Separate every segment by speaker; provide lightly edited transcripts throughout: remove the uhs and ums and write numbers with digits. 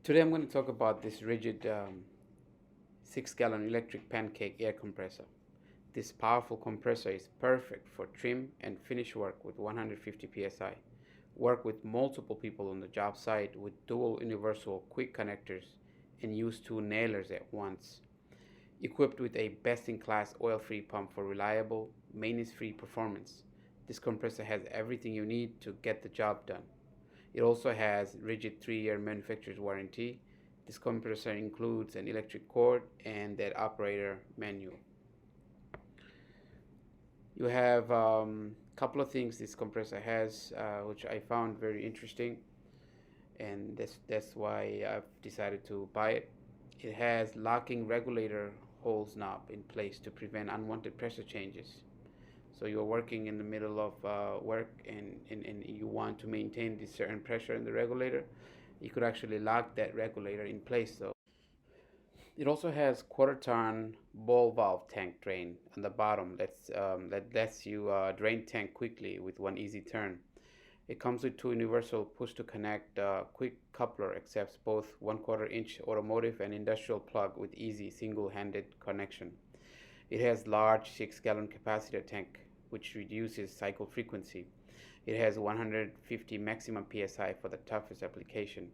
Speaker 1: Today I'm going to talk about this rigid 6-gallon electric pancake air compressor. This powerful compressor is perfect for trim and finish work with 150 psi. Work with multiple people on the job site with dual universal quick connectors and use two nailers at once. Equipped with a best-in-class oil-free pump for reliable, maintenance-free performance, this compressor has everything you need to get the job done. It also has rigid 3-year manufacturer's warranty. This compressor includes an electric cord and that operator manual. You have a couple of things this compressor has, which I found very interesting, and that's why I've decided to buy it. It has locking regulator hose knob in place to prevent unwanted pressure changes. So you're working in the middle of work and you want to maintain this certain pressure in the regulator, you could actually lock that regulator in place. So it also has quarter-ton ball valve tank drain on the bottom that lets you drain tank quickly with one easy turn. It comes with two universal push-to-connect quick coupler, accepts both 1/4 inch automotive and industrial plug with easy single-handed connection. It has large 6-gallon capacitor tank which reduces cycle frequency. It has 150 maximum psi for the toughest application.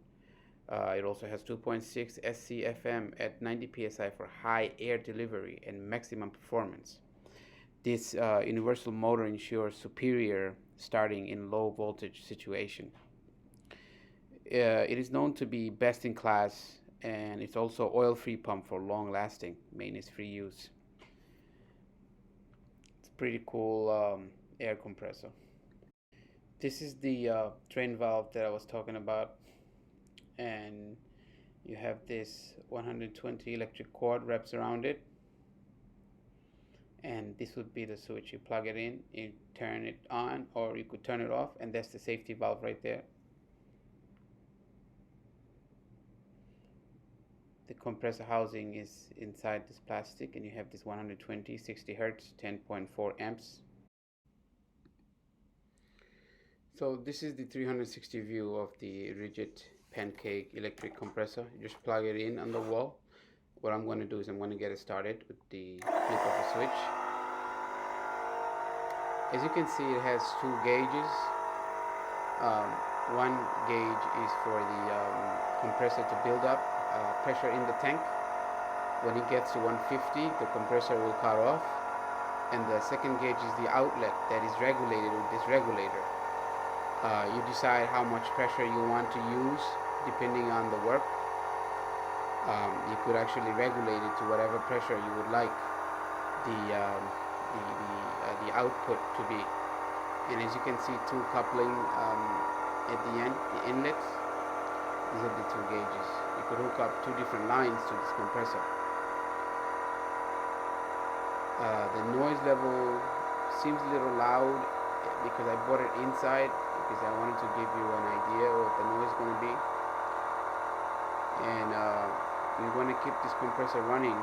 Speaker 1: It also has 2.6 SCFM at 90 psi for high air delivery and maximum performance. This universal motor ensures superior starting in low voltage situation. It is known to be best in class, and it's also oil-free pump for long-lasting maintenance-free use. It's pretty cool air compressor. This is the drain valve that I was talking about, and you have this 120 electric cord wraps around it, and this would be the switch. You plug it in, you turn it on, or you could turn it off, and that's the safety valve right there. The compressor housing is inside this plastic, and you have this 120 60 hertz 10.4 amps. So this is the 360 view of the rigid pancake electric compressor. You just plug it in on the wall. What I'm going to do is I'm going to get it started with the flip of a switch. As you can see, it has two gauges. One gauge is for the compressor to build up pressure in the tank. When it gets to 150, the compressor will cut off, and the second gauge is the outlet that is regulated with this regulator. You decide how much pressure you want to use depending on the work. You could actually regulate it to whatever pressure you would like the output to be. And as you can see, two coupling at the end, the inlets. These are the two gauges. You could hook up two different lines to this compressor. The noise level seems a little loud because I bought it inside, because I wanted to give you an idea of what the noise is going to be. And we're going to keep this compressor running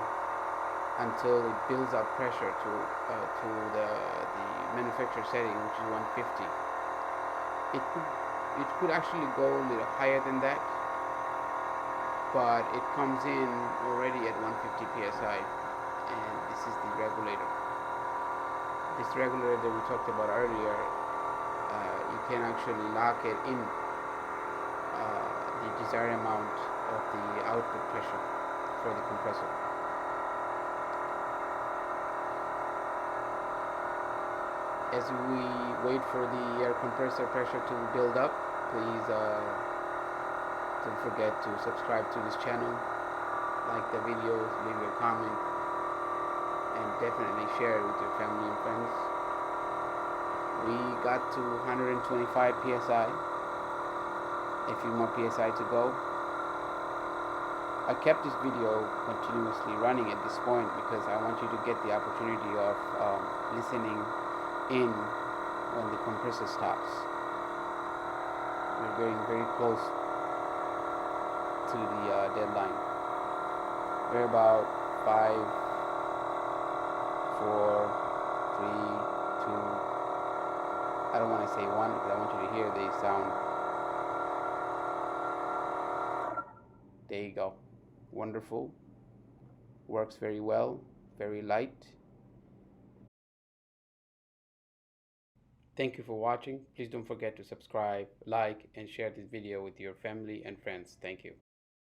Speaker 1: until it builds up pressure to the manufacturer setting, which is 150. It could actually go a little higher than that, but it comes in already at 150 psi, and this is the regulator. This regulator that we talked about earlier, you can actually lock it in the desired amount of the output pressure for the compressor. As we wait for the air compressor pressure to build up, please don't forget to subscribe to this channel, like the videos, leave your comment, and definitely share it with your family and friends. We got to 125 psi, a few more psi to go. I kept this video continuously running at this point because I want you to get the opportunity of listening in when the compressor stops. We're getting very close to the deadline. We're about 5, 4, 3, 2. I don't want to say 1 because I want you to hear the sound. There you go. Wonderful. Works very well. Very light. Thank you for watching. Please don't forget to subscribe, like, and share this video with your family and friends. Thank you.